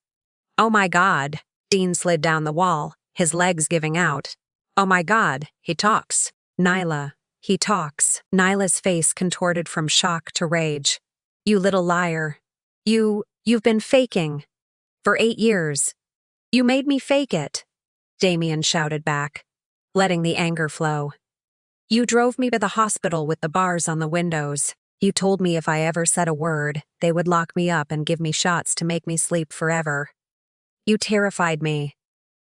Oh my God, Dean slid down the wall, his legs giving out. Oh my God, he talks. Nyla, he talks. Nyla's face contorted from shock to rage. You little liar. You've been faking. For 8 years. You made me fake it. Damian shouted back, letting the anger flow. You drove me to the hospital with the bars on the windows. You told me if I ever said a word, they would lock me up and give me shots to make me sleep forever. You terrified me.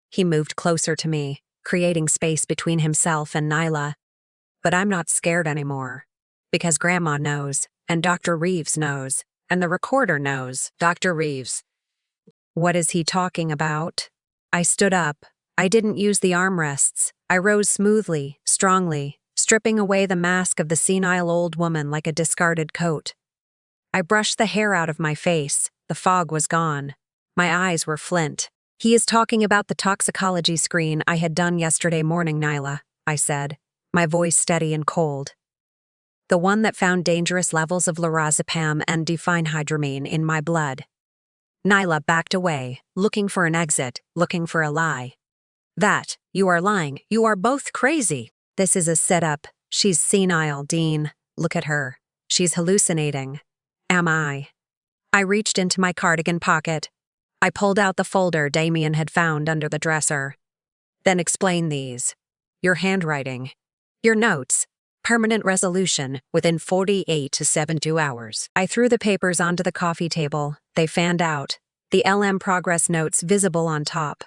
He moved closer to me, creating space between himself and Nyla. But I'm not scared anymore. Because Grandma knows. And Dr. Reeves knows. And the recorder knows. Dr. Reeves. What is he talking about? I stood up. I didn't use the armrests. I rose smoothly, strongly, stripping away the mask of the senile old woman like a discarded coat. I brushed the hair out of my face. The fog was gone. My eyes were flint. He is talking about the toxicology screen I had done yesterday morning, Nyla, I said, my voice steady and cold. The one that found dangerous levels of lorazepam and diphenhydramine in my blood. Nyla backed away, looking for an exit, looking for a lie. That, you are lying, you are both crazy. This is a setup. She's senile, Dean. Look at her. She's hallucinating. Am I? I reached into my cardigan pocket. I pulled out the folder Damian had found under the dresser. Then explain these. Your handwriting. Your notes. Permanent resolution within 48 to 72 hours. I threw the papers onto the coffee table. They fanned out. The LM progress notes visible on top.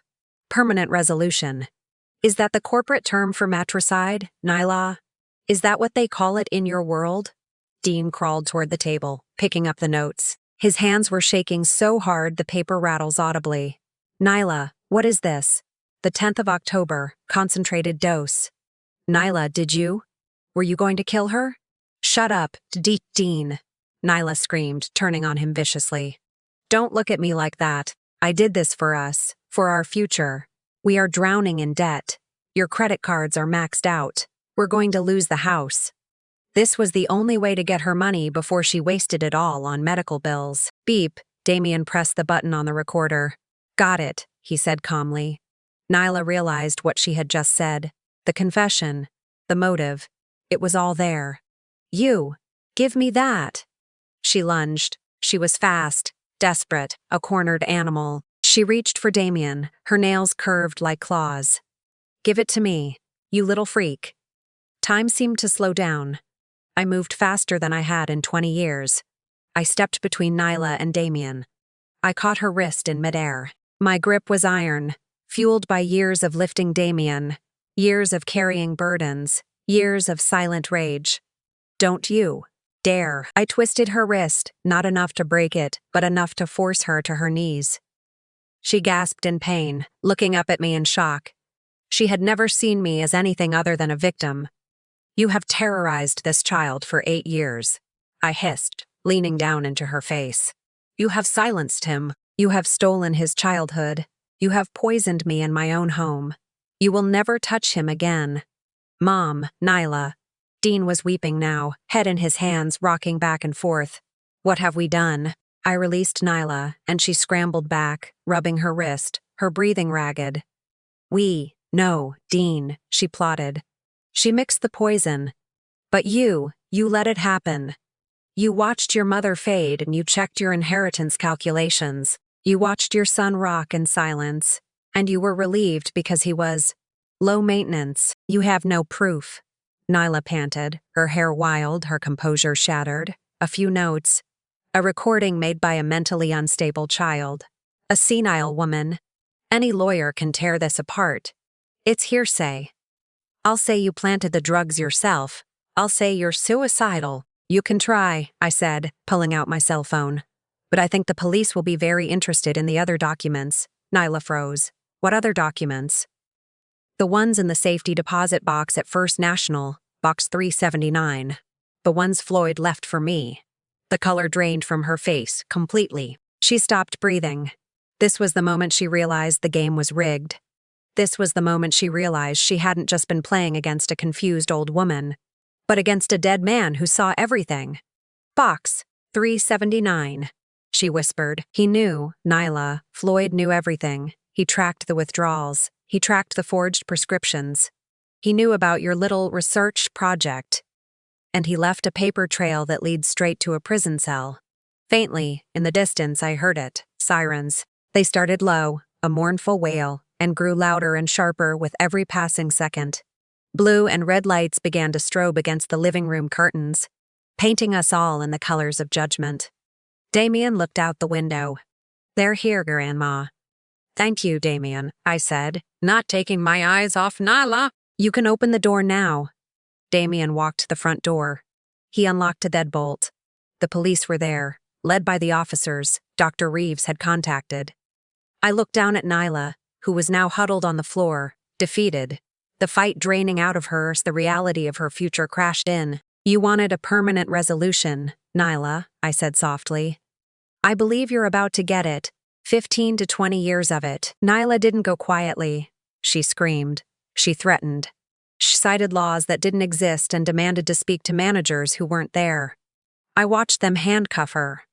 Permanent resolution. Is that the corporate term for matricide, Nyla? Is that what they call it in your world? Dean crawled toward the table, picking up the notes. His hands were shaking so hard the paper rattles audibly. Nyla, what is this? The 10th of October, concentrated dose. Nyla, did you? Were you going to kill her? Shut up, Dean. Nyla screamed, turning on him viciously. Don't look at me like that. I did this for us, for our future. We are drowning in debt. Your credit cards are maxed out. We're going to lose the house. This was the only way to get her money before she wasted it all on medical bills. Beep, Damian pressed the button on the recorder. Got it, he said calmly. Nyla realized what she had just said. The confession. The motive. It was all there. You. Give me that. She lunged. She was fast, desperate, a cornered animal. She reached for Damian, her nails curved like claws. Give it to me, you little freak. Time seemed to slow down. I moved faster than I had in 20 years. I stepped between Nyla and Damian. I caught her wrist in midair. My grip was iron, fueled by years of lifting Damian, years of carrying burdens, years of silent rage. Don't you dare. I twisted her wrist, not enough to break it, but enough to force her to her knees. She gasped in pain, looking up at me in shock. She had never seen me as anything other than a victim. You have terrorized this child for 8 years, I hissed, leaning down into her face. You have silenced him. You have stolen his childhood. You have poisoned me in my own home. You will never touch him again. Mom, Nyla. Dean was weeping now, head in his hands, rocking back and forth. What have we done? I released Nyla, and she scrambled back, rubbing her wrist, her breathing ragged. No, Dean, she plotted. She mixed the poison. But you let it happen. You watched your mother fade and you checked your inheritance calculations. You watched your son rock in silence, and you were relieved because he was low maintenance. You have no proof. Nyla panted, her hair wild, her composure shattered. A few notes. A recording made by a mentally unstable child. A senile woman. Any lawyer can tear this apart. It's hearsay. I'll say you planted the drugs yourself. I'll say you're suicidal. You can try, I said, pulling out my cell phone. But I think the police will be very interested in the other documents. Nyla froze. What other documents? The ones in the safety deposit box at First National, box 379. The ones Floyd left for me. The color drained from her face, completely. She stopped breathing. This was the moment she realized the game was rigged. This was the moment she realized she hadn't just been playing against a confused old woman, but against a dead man who saw everything. Box 379, she whispered. He knew, Nyla. Floyd knew everything. He tracked the withdrawals. He tracked the forged prescriptions. He knew about your little research project. And he left a paper trail that leads straight to a prison cell. Faintly, in the distance, I heard it. Sirens. They started low, a mournful wail, and grew louder and sharper with every passing second. Blue and red lights began to strobe against the living room curtains, painting us all in the colors of judgment. Damian looked out the window. They're here, Grandma. Thank you, Damian, I said, not taking my eyes off Nyla. You can open the door now. Damian walked to the front door. He unlocked a deadbolt. The police were there, led by the officers Dr. Reeves had contacted. I looked down at Nyla, who was now huddled on the floor, defeated. The fight draining out of her as the reality of her future crashed in. "You wanted a permanent resolution, Nyla," I said softly. "I believe you're about to get it. 15 to 20 years of it." Nyla didn't go quietly. She screamed. She threatened. She cited laws that didn't exist and demanded to speak to managers who weren't there. I watched them handcuff her.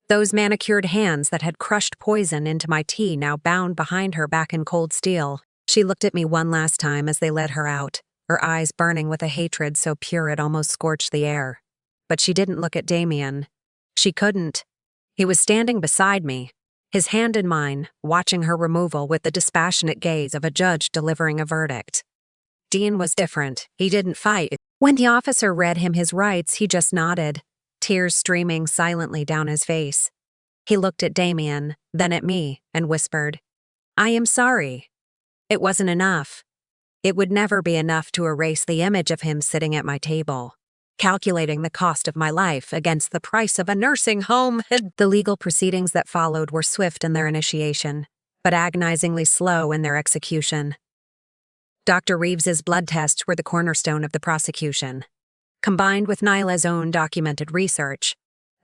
Those manicured hands that had crushed poison into my tea now bound behind her back in cold steel. She looked at me one last time as they led her out, her eyes burning with a hatred so pure it almost scorched the air. But she didn't look at Damian. She couldn't. He was standing beside me, his hand in mine, watching her removal with the dispassionate gaze of a judge delivering a verdict. Dean was different. He didn't fight. When the officer read him his rights, he just nodded, tears streaming silently down his face. He looked at Damian, then at me, and whispered, "I am sorry." It wasn't enough. It would never be enough to erase the image of him sitting at my table, calculating the cost of my life against the price of a nursing home. The legal proceedings that followed were swift in their initiation, but agonizingly slow in their execution. Dr. Reeves's blood tests were the cornerstone of the prosecution. Combined with Nyla's own documented research,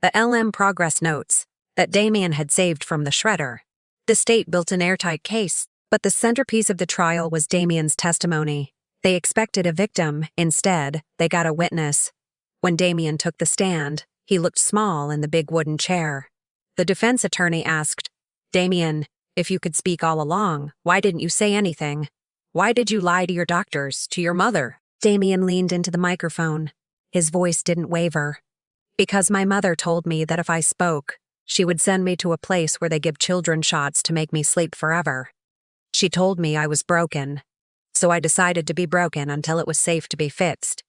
the LM progress notes that Damian had saved from the shredder, the state built an airtight case. But the centerpiece of the trial was Damian's testimony. They expected a victim. Instead, they got a witness. When Damian took the stand, he looked small in the big wooden chair. The defense attorney asked, "Damian, if you could speak all along, why didn't you say anything? Why did you lie to your doctors, to your mother?" Damian leaned into the microphone. His voice didn't waver. "Because my mother told me that if I spoke, she would send me to a place where they give children shots to make me sleep forever. She told me I was broken, so I decided to be broken until it was safe to be fixed.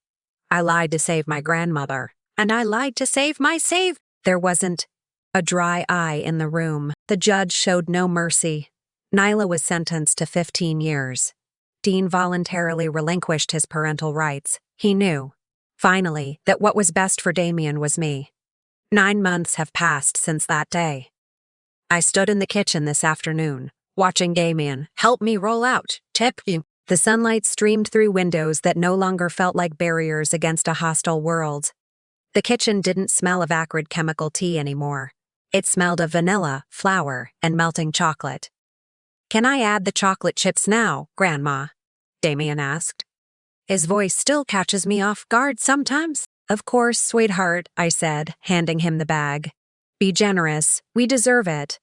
I lied to save my grandmother, and I lied to save my save." There wasn't a dry eye in the room. The judge showed no mercy. Nyla was sentenced to 15 years. Dean voluntarily relinquished his parental rights. He knew, finally, that what was best for Damian was me. 9 months have passed since that day. I stood in the kitchen this afternoon, watching Damian help me roll out. Tip you. The sunlight streamed through windows that no longer felt like barriers against a hostile world. The kitchen didn't smell of acrid chemical tea anymore. It smelled of vanilla, flour, and melting chocolate. "Can I add the chocolate chips now, Grandma?" Damian asked. His voice still catches me off guard sometimes. "Of course, sweetheart," I said, handing him the bag. "Be generous. We deserve it."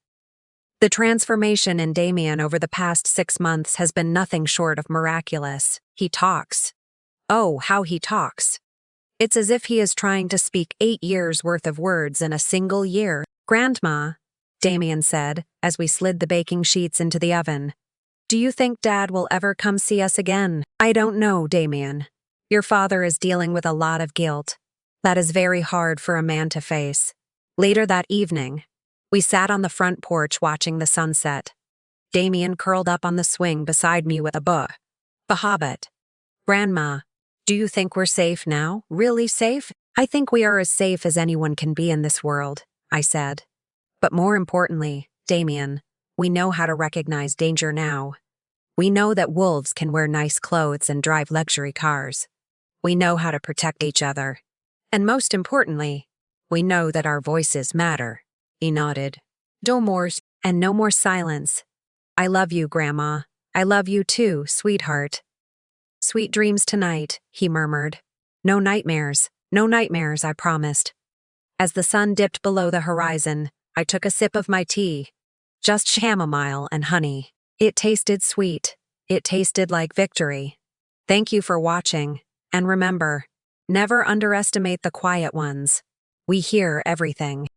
The transformation in Damian over the past 6 months has been nothing short of miraculous. He talks. Oh, how he talks. It's as if he is trying to speak 8 years' worth of words in a single year. "Grandma," Damian said, as we slid the baking sheets into the oven, "do you think Dad will ever come see us again?" "I don't know, Damian. Your father is dealing with a lot of guilt. That is very hard for a man to face." Later that evening, we sat on the front porch watching the sunset. Damian curled up on the swing beside me with a book. The Hobbit. "Grandma, do you think we're safe now? Really safe?" "I think we are as safe as anyone can be in this world," I said. "But more importantly, Damian, we know how to recognize danger now. We know that wolves can wear nice clothes and drive luxury cars. We know how to protect each other. And most importantly, we know that our voices matter." He nodded. "No more, and no more silence. I love you, Grandma. I love you too, sweetheart." "Sweet dreams tonight," he murmured. No nightmares, I promised." As the sun dipped below the horizon, I took a sip of my tea. Just chamomile and honey. It tasted sweet. It tasted like victory. Thank you for watching. And remember, never underestimate the quiet ones. We hear everything.